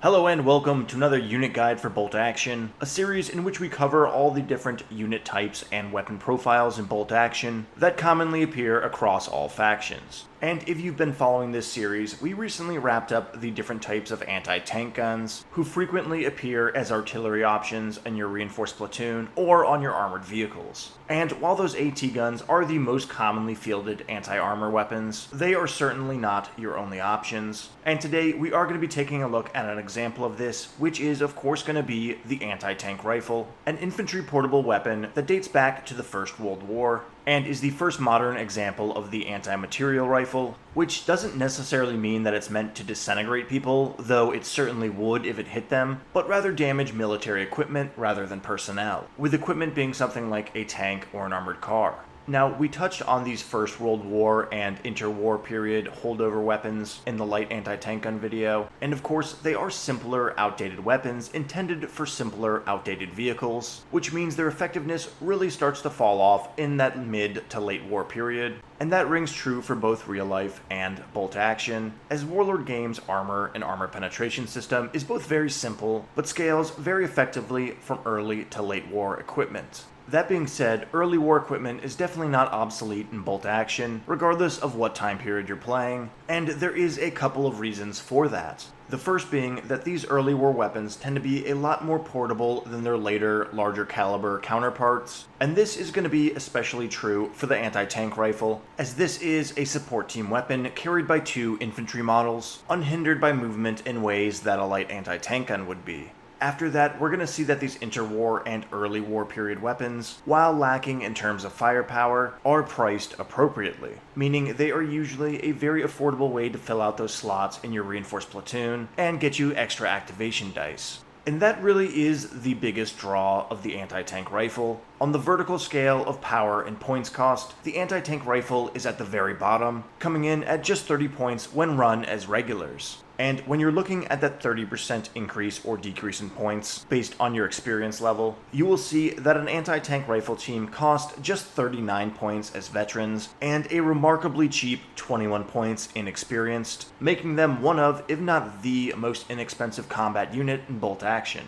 Hello and welcome to another unit guide for Bolt Action, a series in which we cover all the different unit types and weapon profiles in Bolt Action that commonly appear across all factions. And if you've been following this series, we recently wrapped up the different types of anti-tank guns, who frequently appear as artillery options in your reinforced platoon or on your armored vehicles. And while those AT guns are the most commonly fielded anti-armor weapons, they are certainly not your only options. And today we are going to be taking a look at an example of this, which is of course going to be the anti-tank rifle, an infantry portable weapon that dates back to the First World War, and is the first modern example of the anti-material rifle, which doesn't necessarily mean that it's meant to disintegrate people, though it certainly would if it hit them, but rather damage military equipment rather than personnel, with equipment being something like a tank or an armored car. Now, we touched on these First World War and interwar period holdover weapons in the light anti-tank gun video, and of course they are simpler, outdated weapons intended for simpler, outdated vehicles, which means their effectiveness really starts to fall off in that mid to late war period, and that rings true for both real life and Bolt Action, as Warlord Games' armor and armor penetration system is both very simple, but scales very effectively from early to late war equipment. That being said, early war equipment is definitely not obsolete in Bolt Action, regardless of what time period you're playing, and there is a couple of reasons for that. The first being that these early war weapons tend to be a lot more portable than their later, larger caliber counterparts, and this is going to be especially true for the anti-tank rifle, as this is a support team weapon carried by two infantry models, unhindered by movement in ways that a light anti-tank gun would be. After that, we're going to see that these interwar and early war period weapons, while lacking in terms of firepower, are priced appropriately, meaning they are usually a very affordable way to fill out those slots in your reinforced platoon and get you extra activation dice. And that really is the biggest draw of the anti-tank rifle. On the vertical scale of power and points cost, the anti-tank rifle is at the very bottom, coming in at just 30 points when run as regulars. And when you're looking at that 30% increase or decrease in points based on your experience level, you will see that an anti-tank rifle team cost just 39 points as veterans and a remarkably cheap 21 points inexperienced, making them one of, if not the most inexpensive combat unit in Bolt Action.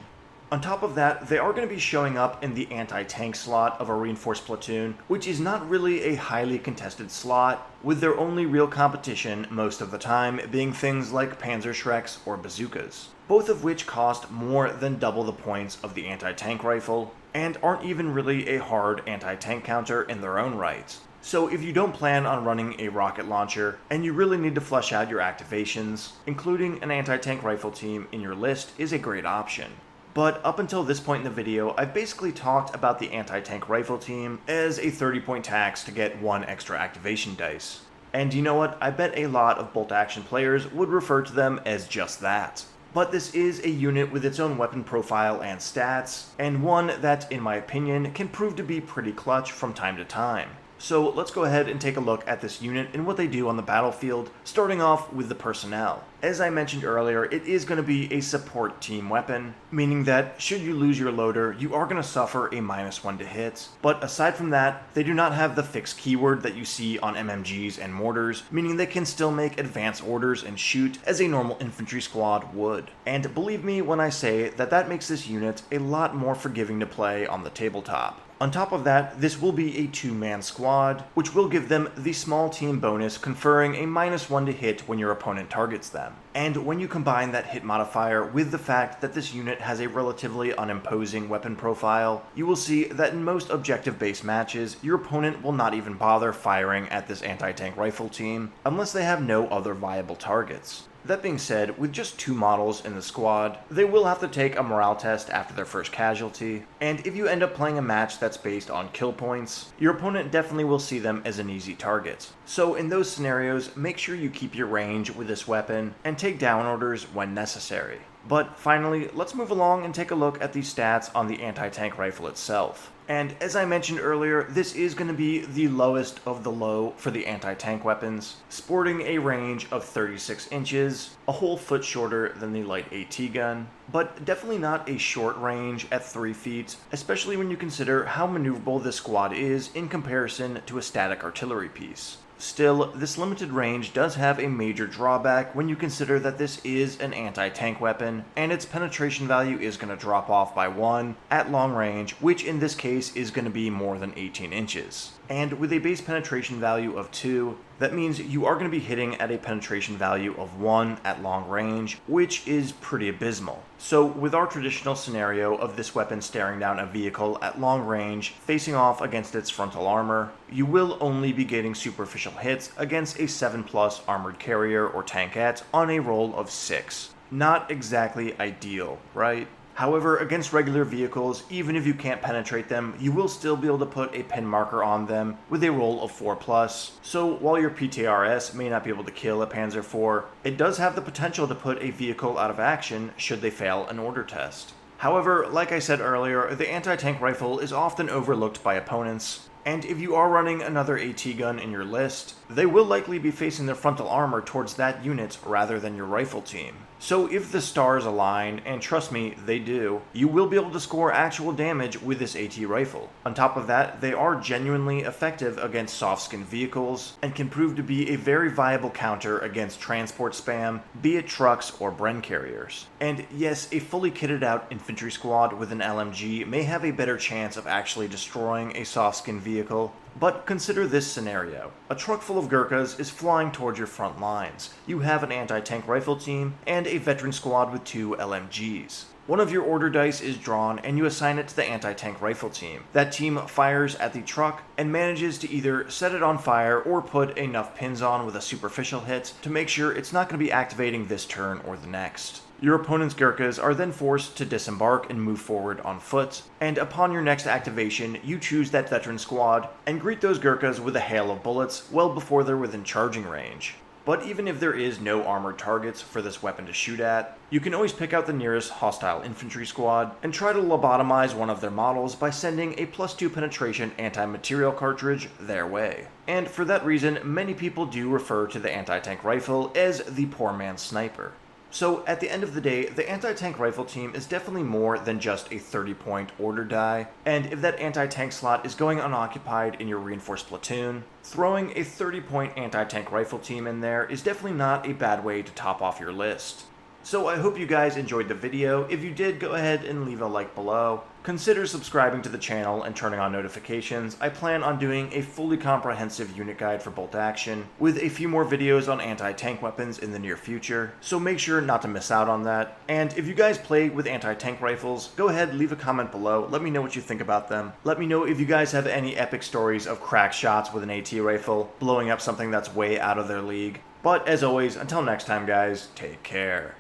On top of that, they are going to be showing up in the anti-tank slot of a reinforced platoon, which is not really a highly contested slot, with their only real competition most of the time being things like Panzerschrecks or bazookas, both of which cost more than double the points of the anti-tank rifle, and aren't even really a hard anti-tank counter in their own right. So if you don't plan on running a rocket launcher, and you really need to flesh out your activations, including an anti-tank rifle team in your list is a great option. But up until this point in the video, I've basically talked about the anti-tank rifle team as a 30-point tax to get one extra activation dice. And you know what? I bet a lot of Bolt Action players would refer to them as just that. But this is a unit with its own weapon profile and stats, and one that, in my opinion, can prove to be pretty clutch from time to time. So let's go ahead and take a look at this unit and what they do on the battlefield, starting off with the personnel. As I mentioned earlier, it is going to be a support team weapon, meaning that should you lose your loader, you are going to suffer a -1 to hit. But aside from that, they do not have the fixed keyword that you see on MMGs and mortars, meaning they can still make advance orders and shoot as a normal infantry squad would. And believe me when I say that that makes this unit a lot more forgiving to play on the tabletop. On top of that, this will be a 2-man squad, which will give them the small team bonus conferring a -1 to hit when your opponent targets them. And when you combine that hit modifier with the fact that this unit has a relatively unimposing weapon profile, you will see that in most objective-based matches, your opponent will not even bother firing at this anti-tank rifle team unless they have no other viable targets. That being said, with just 2 models in the squad, they will have to take a morale test after their first casualty, and if you end up playing a match that's based on kill points, your opponent definitely will see them as an easy target. So in those scenarios, make sure you keep your range with this weapon and take down orders when necessary. But finally, let's move along and take a look at the stats on the anti-tank rifle itself. And as I mentioned earlier, this is going to be the lowest of the low for the anti-tank weapons, sporting a range of 36 inches, a whole foot shorter than the light AT gun, but definitely not a short range at 3 feet, especially when you consider how maneuverable this squad is in comparison to a static artillery piece. Still, this limited range does have a major drawback when you consider that this is an anti-tank weapon, and its penetration value is going to drop off by 1 at long range, which in this case is going to be more than 18 inches. And with a base penetration value of 2, that means you are going to be hitting at a penetration value of 1 at long range, which is pretty abysmal. So with our traditional scenario of this weapon staring down a vehicle at long range, facing off against its frontal armor, you will only be getting superficial hits against a 7+ armored carrier or tankette on a roll of 6. Not exactly ideal, right? However, against regular vehicles, even if you can't penetrate them, you will still be able to put a pin marker on them with a roll of 4+. So while your PTRS may not be able to kill a Panzer IV, it does have the potential to put a vehicle out of action should they fail an order test. However, like I said earlier, the anti-tank rifle is often overlooked by opponents, and if you are running another AT gun in your list, they will likely be facing their frontal armor towards that unit rather than your rifle team. So if the stars align, and trust me, they do, you will be able to score actual damage with this AT rifle. On top of that, they are genuinely effective against soft-skinned vehicles, and can prove to be a very viable counter against transport spam, be it trucks or Bren carriers. And yes, a fully kitted out infantry squad with an LMG may have a better chance of actually destroying a soft-skinned vehicle, but consider this scenario. A truck full of Gurkhas is flying towards your front lines. You have an anti-tank rifle team and a veteran squad with 2 LMGs. One of your order dice is drawn and you assign it to the anti-tank rifle team. That team fires at the truck and manages to either set it on fire or put enough pins on with a superficial hit to make sure it's not going to be activating this turn or the next. Your opponent's Gurkhas are then forced to disembark and move forward on foot, and upon your next activation, you choose that veteran squad and greet those Gurkhas with a hail of bullets well before they're within charging range. But even if there is no armored targets for this weapon to shoot at, you can always pick out the nearest hostile infantry squad and try to lobotomize one of their models by sending a +2 penetration anti-material cartridge their way. And for that reason, many people do refer to the anti-tank rifle as the poor man's sniper. So at the end of the day, the anti-tank rifle team is definitely more than just a 30-point order die, and if that anti-tank slot is going unoccupied in your reinforced platoon, throwing a 30-point anti-tank rifle team in there is definitely not a bad way to top off your list. So I hope you guys enjoyed the video. If you did, go ahead and leave a like below. Consider subscribing to the channel and turning on notifications. I plan on doing a fully comprehensive unit guide for bolt action, with a few more videos on anti-tank weapons in the near future, so make sure not to miss out on that. And if you guys play with anti-tank rifles, go ahead, leave a comment below, let me know what you think about them. Let me know if you guys have any epic stories of crack shots with an AT rifle, blowing up something that's way out of their league. But as always, until next time guys, take care.